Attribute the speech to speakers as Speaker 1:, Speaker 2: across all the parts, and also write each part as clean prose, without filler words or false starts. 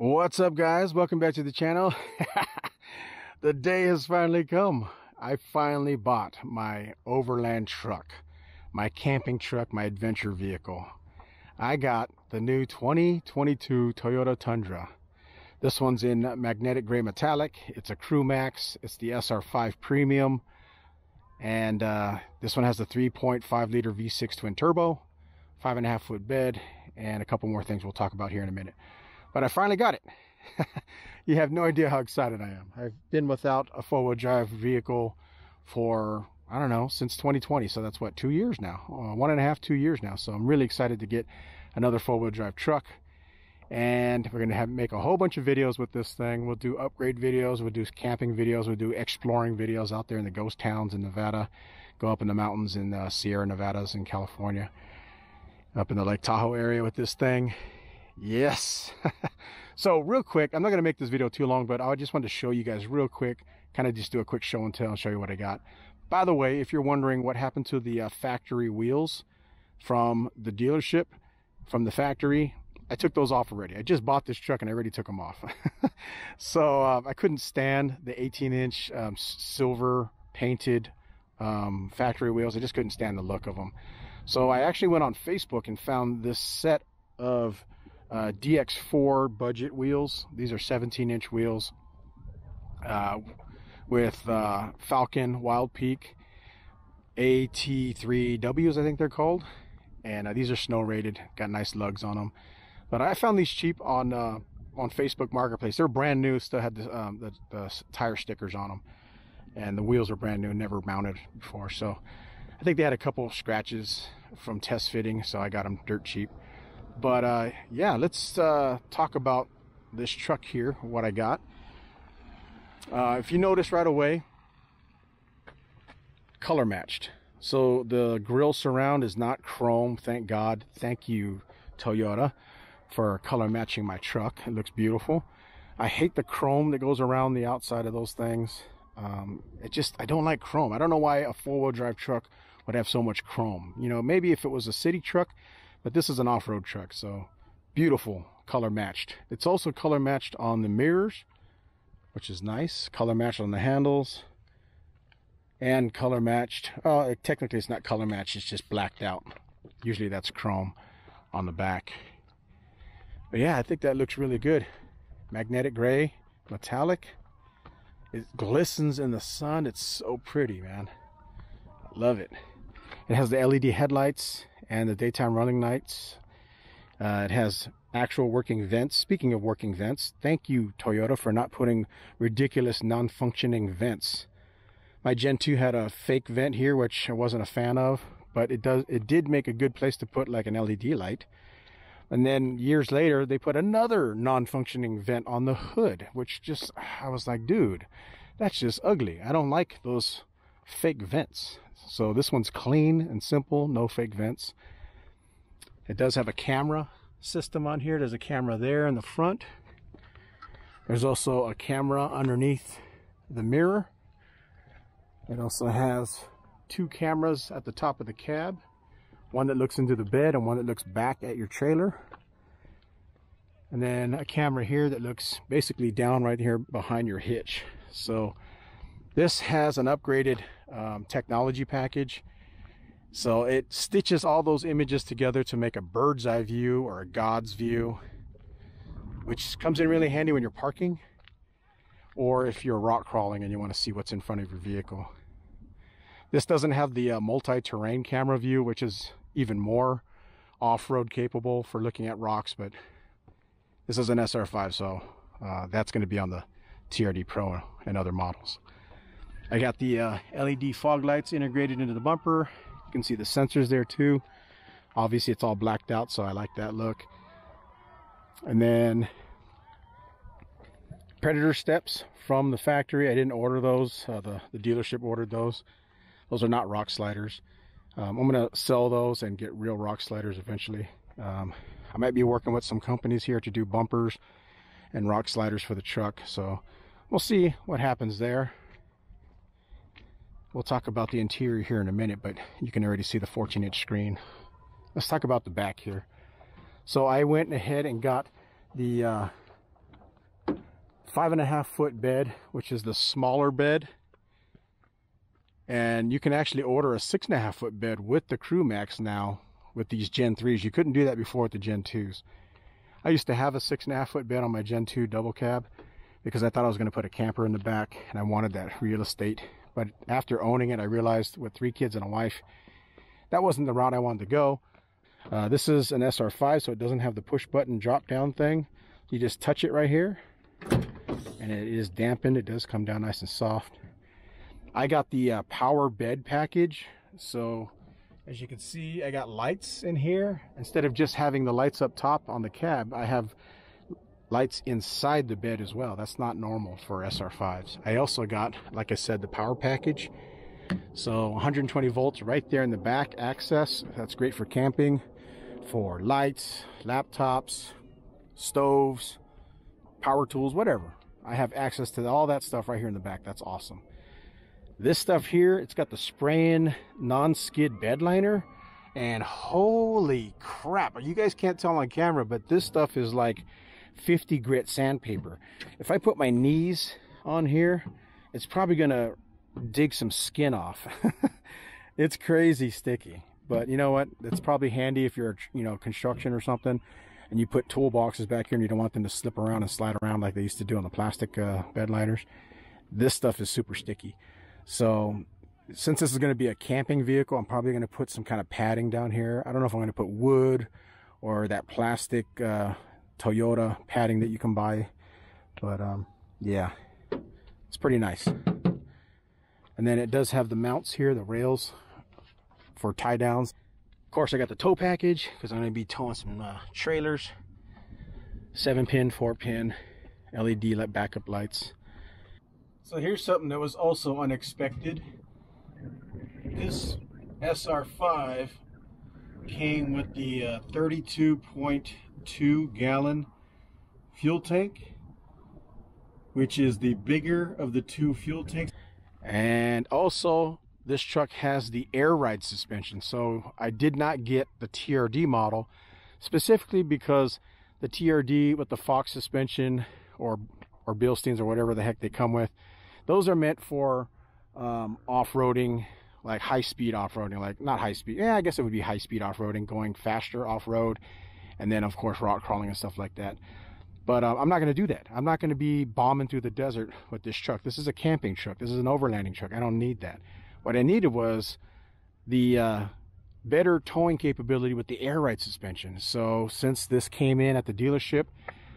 Speaker 1: What's up, guys? Welcome back to the channel. The day has finally come. I finally bought my overland truck, my camping truck, my adventure vehicle. I got the new 2022 Toyota Tundra. This one's in magnetic gray metallic. It's a Crew Max. It's the SR5 Premium. And this one has the 3.5 liter V6 twin turbo, 5.5 foot bed, and a couple more things we'll talk about here in a minute. But I finally got it. You have no idea how excited I am. I've been without a four-wheel drive vehicle for, I don't know, since 2020. So that's what, 2 years now, 1.5, 2 years now. So I'm really excited to get another four-wheel drive truck. And we're going to make a whole bunch of videos with this thing. We'll do upgrade videos. We'll do camping videos. We'll do exploring videos out there in the ghost towns in Nevada. Go up in the mountains in Sierra Nevadas in California. Up in the Lake Tahoe area with this thing. Yes. So real quick, I'm not going to make this video too long, but I just wanted to show you guys real quick, kind of just do a quick show and tell and show you what I got. By the way, if you're wondering what happened to the factory wheels from the dealership, from the factory, I took those off already. I just bought this truck and I already took them off. So I couldn't stand the 18-inch silver painted factory wheels. I just couldn't stand the look of them. So I actually went on Facebook and found this set of DX4 budget wheels. These are 17-inch wheels with Falcon Wild Peak AT3Ws, I think they're called. And these are snow rated, got nice lugs on them. But I found these cheap on Facebook Marketplace. They're brand new, still had the tire stickers on them. And the wheels are brand new, never mounted before. So I think they had a couple of scratches from test fitting, so I got them dirt cheap. But yeah, let's talk about this truck here, what I got. If you notice right away, color matched. So the grill surround is not chrome, thank God. Thank you, Toyota, for color matching my truck. It looks beautiful. I hate the chrome that goes around the outside of those things. I don't like chrome. I don't know why a four-wheel drive truck would have so much chrome. You know, maybe if it was a city truck, but this is an off-road truck. So beautiful, color matched. It's also color matched on the mirrors, which is nice. Color matched on the handles, and color matched. Technically it's not color matched, it's just blacked out. Usually that's chrome on the back. But yeah, I think that looks really good. Magnetic gray, metallic. It glistens in the sun. It's so pretty, man. I love it. It has the LED headlights and the daytime running lights. It has actual working vents. Speaking of working vents, thank you, Toyota, for not putting ridiculous non-functioning vents. My Gen 2 had a fake vent here, which I wasn't a fan of, but it did make a good place to put like an LED light. And then years later, they put another non-functioning vent on the hood, which just, I was like, dude, that's just ugly. I don't like those fake vents. So this one's clean and simple, no fake vents. It does have a camera system on here. There's a camera there in the front. There's also a camera underneath the mirror. It also has two cameras at the top of the cab. One that looks into the bed and one that looks back at your trailer. And then a camera here that looks basically down right here behind your hitch. So this has an upgraded technology package. So it stitches all those images together to make a bird's eye view or a God's view, which comes in really handy when you're parking or if you're rock crawling and you want to see what's in front of your vehicle. This doesn't have the multi-terrain camera view, which is even more off-road capable for looking at rocks, but this is an SR5, so that's going to be on the TRD Pro and other models. I got the LED fog lights integrated into the bumper. You can see the sensors there too. Obviously it's all blacked out, so I like that look. And then Predator steps from the factory. I didn't order those. The dealership ordered those. Those are not rock sliders. I'm going to sell those and get real rock sliders eventually. I might be working with some companies here to do bumpers and rock sliders for the truck. So we'll see what happens there. We'll talk about the interior here in a minute, but you can already see the 14-inch screen. Let's talk about the back here. So I went ahead and got the 5.5 foot bed, which is the smaller bed. And you can actually order a 6.5 foot bed with the Crew Max now with these Gen 3s. You couldn't do that before with the Gen 2s. I used to have a 6.5 foot bed on my Gen 2 double cab because I thought I was going to put a camper in the back and I wanted that real estate. But after owning it, I realized with 3 kids and a wife, that wasn't the route I wanted to go. This is an SR5, so it doesn't have the push button drop down thing. You just touch it right here and it is dampened. It does come down nice and soft. I got the power bed package, so as you can see, I got lights in here. Instead of just having the lights up top on the cab, I have lights inside the bed as well. That's not normal for SR5s. I also got, like I said, the power package. So 120 volts right there in the back access. That's great for camping, for lights, laptops, stoves, power tools, whatever. I have access to all that stuff right here in the back. That's awesome. This stuff here, it's got the spray-in non-skid bed liner, and holy crap, you guys can't tell on camera, but this stuff is like 50 grit sandpaper. If I put my knees on here, it's probably gonna dig some skin off. It's crazy sticky, but you know what, it's probably handy if you're, you know, construction or something and you put toolboxes back here and you don't want them to slip around and slide around like they used to do on the plastic bed liners. This stuff is super sticky. So since this is going to be a camping vehicle, I'm probably going to put some kind of padding down here. I don't know if I'm going to put wood or that plastic Toyota padding that you can buy, but yeah, it's pretty nice. And then it does have the mounts here, the rails for tie downs. Of course, I got the tow package because I'm going to be towing some trailers. 7-pin, 4-pin, LED backup lights. So here's something that was also unexpected. This SR5 came with the 32.2 gallon fuel tank, which is the bigger of the 2 fuel tanks. And also this truck has the air ride suspension. So I did not get the TRD model specifically because the TRD with the Fox suspension or Bilsteins or whatever the heck they come with, those are meant for off-roading, like high-speed off-roading, like not high-speed, yeah, I guess it would be high-speed off-roading, going faster off-road, and then of course rock crawling and stuff like that. But I'm not going to do that. I'm not going to be bombing through the desert with this truck. This is a camping truck. This is an overlanding truck. I don't need that. What I needed was the better towing capability with the air ride suspension. So since this came in at the dealership,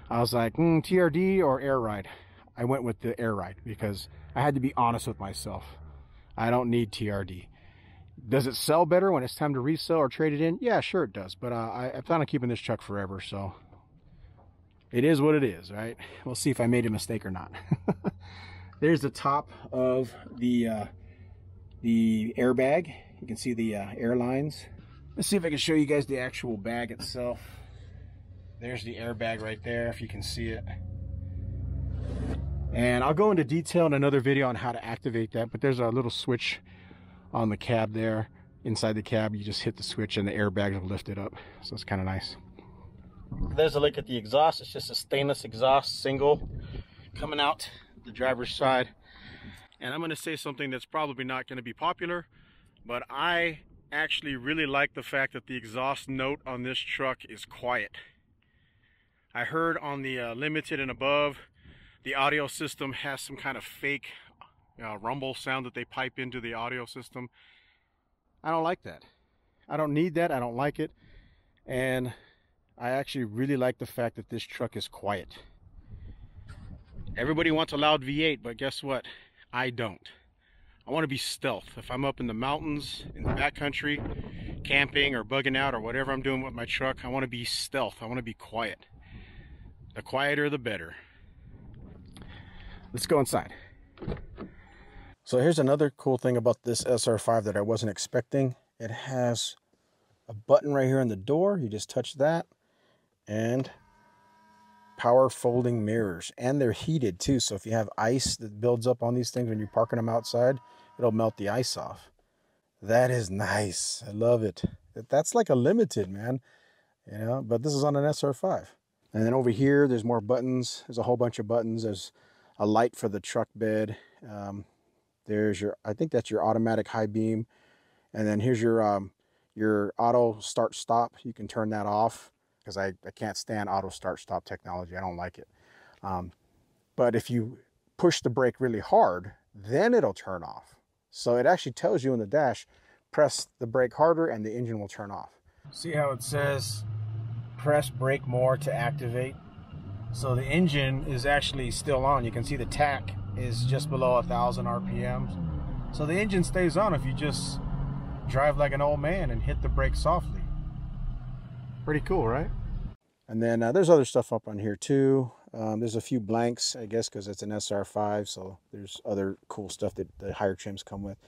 Speaker 1: I was like, TRD or air ride? I went with the air ride because I had to be honest with myself. I don't need TRD. Does it sell better when it's time to resell or trade it in? Yeah, sure it does. But I plan on keeping this truck forever, so it is what it is, right? We'll see if I made a mistake or not. There's the top of the airbag. You can see the airlines. Let's see if I can show you guys the actual bag itself. There's the airbag right there, if you can see it. And I'll go into detail in another video on how to activate that, but there's a little switch on the cab there. Inside the cab, you just hit the switch and the airbag will lift it up. So it's kind of nice. There's a look at the exhaust. It's just a stainless exhaust, single, coming out the driver's side. And I'm going to say something that's probably not going to be popular, but I actually really like the fact that the exhaust note on this truck is quiet. I heard on the Limited and above, the audio system has some kind of fake rumble sound that they pipe into the audio system. I don't like that. I don't need that. I don't like it. And I actually really like the fact that this truck is quiet. Everybody wants a loud V8, but guess what? I don't. I want to be stealth. If I'm up in the mountains, in the backcountry, camping or bugging out or whatever I'm doing with my truck, I want to be stealth. I want to be quiet. The quieter, the better. Let's go inside. So here's another cool thing about this SR5 that I wasn't expecting. It has a button right here on the door. You just touch that, and power folding mirrors, and they're heated too. So if you have ice that builds up on these things when you're parking them outside, it'll melt the ice off. That is nice. I love it. That's like a Limited, man. You know, but this is on an SR5. And then over here, there's more buttons. There's a whole bunch of buttons. There's a light for the truck bed. There's your, I think that's your automatic high beam. And then here's your auto start stop. You can turn that off because I can't stand auto start stop technology. I don't like it. But if you push the brake really hard, then it'll turn off. So it actually tells you in the dash, press the brake harder and the engine will turn off. See how it says press brake more to activate? So the engine is actually still on. You can see the tach is just below 1,000 RPMs. So the engine stays on if you just drive like an old man and hit the brake softly. Pretty cool, right? And then there's other stuff up on here too. There's a few blanks, I guess, because it's an SR5. So there's other cool stuff that the higher trims come with.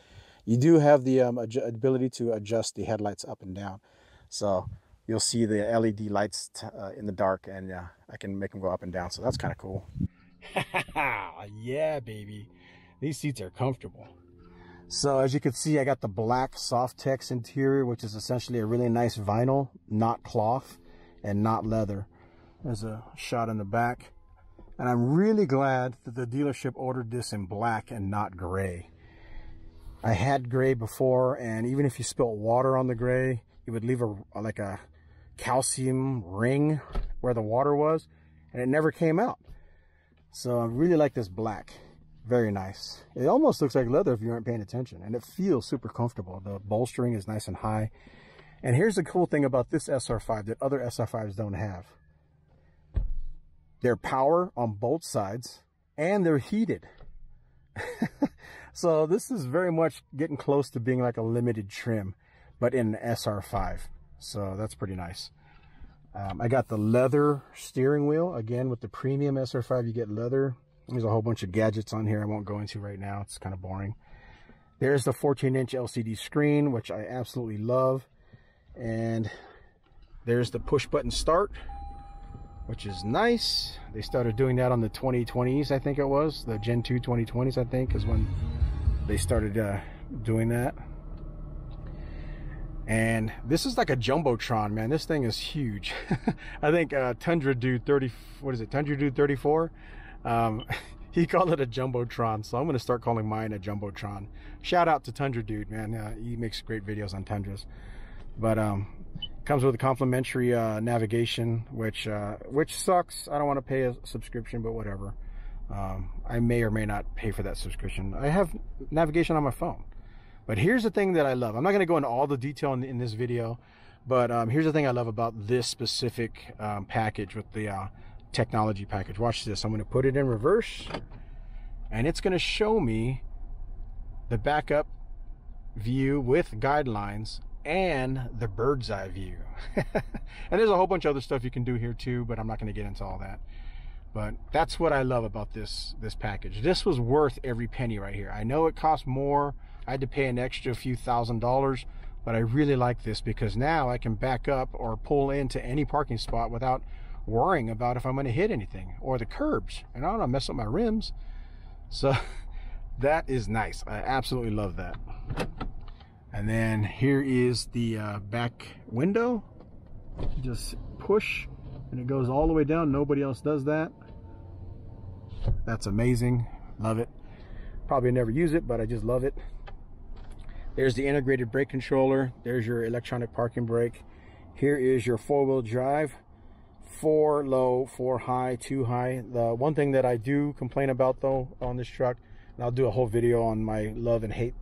Speaker 1: You do have the ability to adjust the headlights up and down. So you'll see the LED lights in the dark, and I can make them go up and down. So that's kind of cool. Yeah, baby. These seats are comfortable. So as you can see, I got the black softex interior, which is essentially a really nice vinyl, not cloth and not leather. There's a shot in the back. And I'm really glad that the dealership ordered this in black and not gray. I had gray before, and even if you spilt water on the gray, it would leave like a calcium ring where the water was, and it never came out. So I really like this black. Very nice. It almost looks like leather if you aren't paying attention, and it feels super comfortable. The bolstering is nice and high. And here's the cool thing about this SR5 that other SR5s don't have. They're power on both sides, and they're heated. So this is very much getting close to being like a limited trim, but in an SR5. So that's pretty nice. I got the leather steering wheel. Again, with the premium SR5, you get leather. There's a whole bunch of gadgets on here I won't go into right now. It's kind of boring. There's the 14-inch LCD screen, which I absolutely love. And there's the push-button start, which is nice. They started doing that on the 2020s, I think it was. The Gen 2 2020s, I think, is when they started doing that. And this is like a jumbotron, man. This thing is huge. I think Tundra Dude 30, what is it? Tundra Dude 34. He called it a jumbotron, so I'm going to start calling mine a jumbotron. Shout out to Tundra Dude, man. He makes great videos on Tundras. But comes with a complimentary navigation, which sucks. I don't want to pay a subscription, but whatever. I may or may not pay for that subscription. I have navigation on my phone. But here's the thing that I love. I'm not going to go into all the detail in this video, but here's the thing I love about this specific package with the technology package. Watch this. I'm going to put it in reverse, and it's going to show me the backup view with guidelines and the bird's eye view. And there's a whole bunch of other stuff you can do here too, but I'm not going to get into all that. But that's what I love about this package. This was worth every penny right here. I know it cost more. I had to pay an extra few $1,000s, but I really like this because now I can back up or pull into any parking spot without worrying about if I'm going to hit anything or the curbs, and I don't want to mess up my rims. So that is nice. I absolutely love that. And then here is the back window. Just push and it goes all the way down. Nobody else does that. That's amazing. Love it. Probably never use it, but I just love it. There's the integrated brake controller. There's your electronic parking brake. Here is your four-wheel drive. 4 low, 4 high, 2 high. The one thing that I do complain about though on this truck, and I'll do a whole video on my love and hate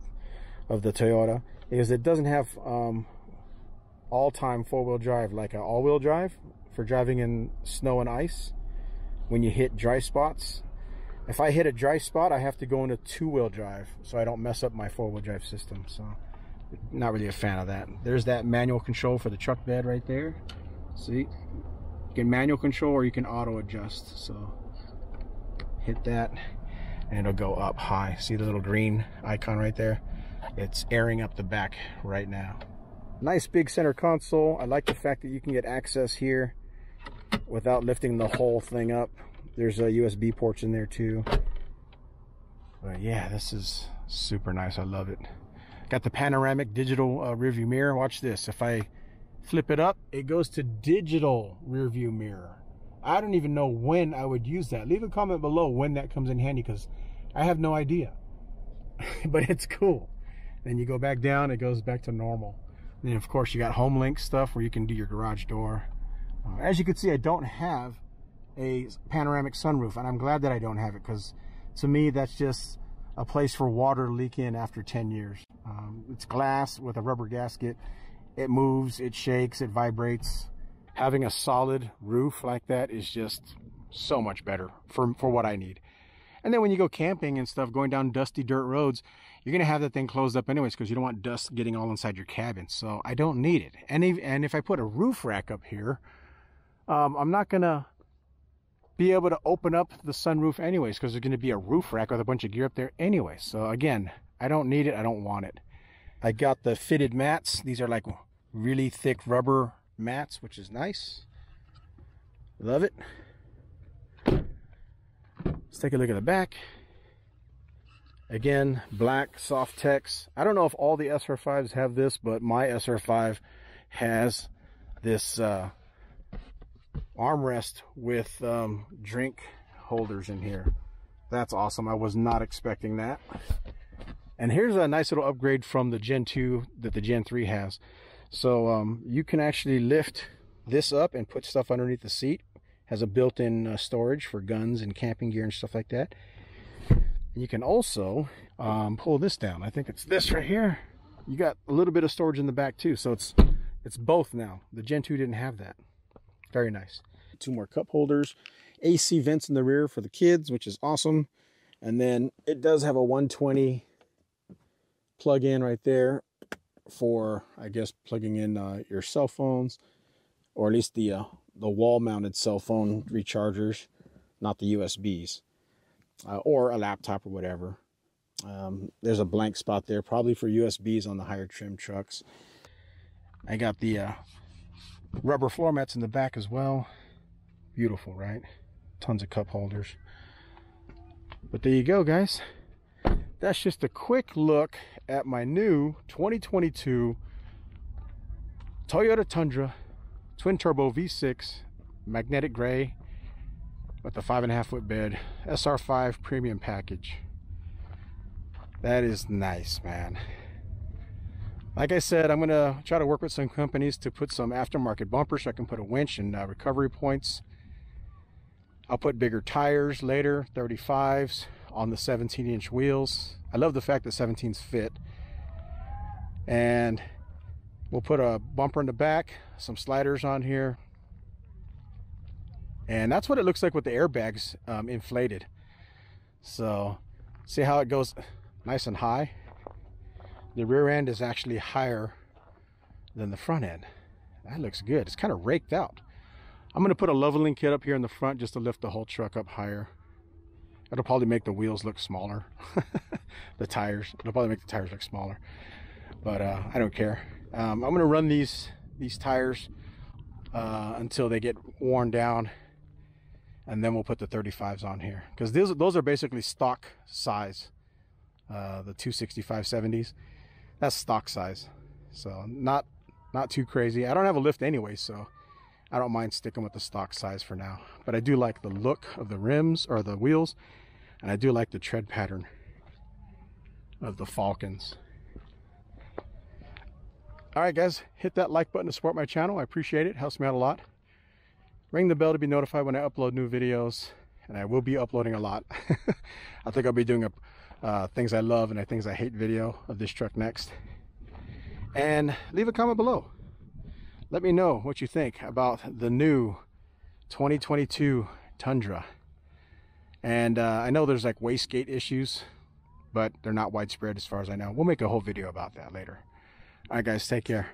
Speaker 1: of the Toyota, is it doesn't have all-time four-wheel drive, like an all-wheel drive for driving in snow and ice when you hit dry spots. If I hit a dry spot, I have to go into two-wheel drive so I don't mess up my four-wheel drive system. So not really a fan of that. There's that manual control for the truck bed right there. See, you can manual control or you can auto adjust. So hit that and it'll go up high. See the little green icon right there? It's airing up the back right now. Nice big center console. I like the fact that you can get access here without lifting the whole thing up. There's a USB ports in there too. But yeah, this is super nice. I love it. Got the panoramic digital rearview mirror. Watch this. If I flip it up, it goes to digital rearview mirror. I don't even know when I would use that. Leave a comment below when that comes in handy, because I have no idea. But it's cool. Then you go back down, it goes back to normal. And then of course you got home link stuff where you can do your garage door. As you can see, I don't have a panoramic sunroof, and I'm glad that I don't have it, because to me that's just a place for water to leak in after 10 years. It's glass with a rubber gasket. It moves, it shakes, it vibrates. Having a solid roof like that is just so much better for what I need. And then when you go camping and stuff, going down dusty dirt roads, you're going to have that thing closed up anyways, because you don't want dust getting all inside your cabin. So I don't need it. And if I put a roof rack up here, I'm not going to be able to open up the sunroof anyways, because there's going to be a roof rack with a bunch of gear up there anyway. So again, I don't need it. I don't want it. I got the fitted mats. These are like really thick rubber mats, which is nice. Love it. Let's take a look at the back. Again, black softex. I don't know if all the SR5s have this, but my SR5 has this armrest with drink holders in here. That's awesome. I was not expecting that. And here's a nice little upgrade from the Gen 2 that the Gen 3 has. So you can actually lift this up and put stuff underneath the seat. Has a built-in storage for guns and camping gear and stuff like that. And you can also pull this down. I think it's this right here. You got a little bit of storage in the back too, so it's both now. The Gen 2 didn't have that. Very nice. 2 more cup holders, AC vents in the rear for the kids, which is awesome. And then it does have a 120 plug-in right there for, I guess, plugging in your cell phones, or at least the wall-mounted cell phone rechargers, not the USBs, or a laptop or whatever. There's a blank spot there, probably for USBs on the higher trim trucks. I got the rubber floor mats in the back as well. Beautiful, right? Tons of cup holders. But there you go, guys. That's just a quick look at my new 2022 Toyota Tundra twin turbo V6 magnetic gray with the 5.5 foot bed SR5 premium package. That is nice, man. Like I said, I'm gonna try to work with some companies to put some aftermarket bumpers so I can put a winch and recovery points. I'll put bigger tires later, 35s on the 17-inch wheels. I love the fact that 17s fit. And we'll put a bumper in the back, some sliders on here. And that's what it looks like with the airbags inflated. So see how it goes nice and high? The rear end is actually higher than the front end. That looks good. It's kind of raked out. I'm going to put a leveling kit up here in the front just to lift the whole truck up higher. It'll probably make the wheels look smaller. The tires. It'll probably make the tires look smaller. But I don't care. I'm going to run these tires until they get worn down. And then we'll put the 35s on here. Because those are basically stock size. The 265/70s. That's stock size. So not too crazy. I don't have a lift anyway, so I don't mind sticking with the stock size for now. But I do like the look of the rims or the wheels, and I do like the tread pattern of the Falcons. Alright guys, hit that like button to support my channel. I appreciate it. It helps me out a lot. Ring the bell to be notified when I upload new videos, and I will be uploading a lot. I think I'll be doing a things I love and things I hate video of this truck next. And leave a comment below. Let me know what you think about the new 2022 Tundra. And I know there's like wastegate issues, but they're not widespread as far as I know. We'll make a whole video about that later. All right guys, take care.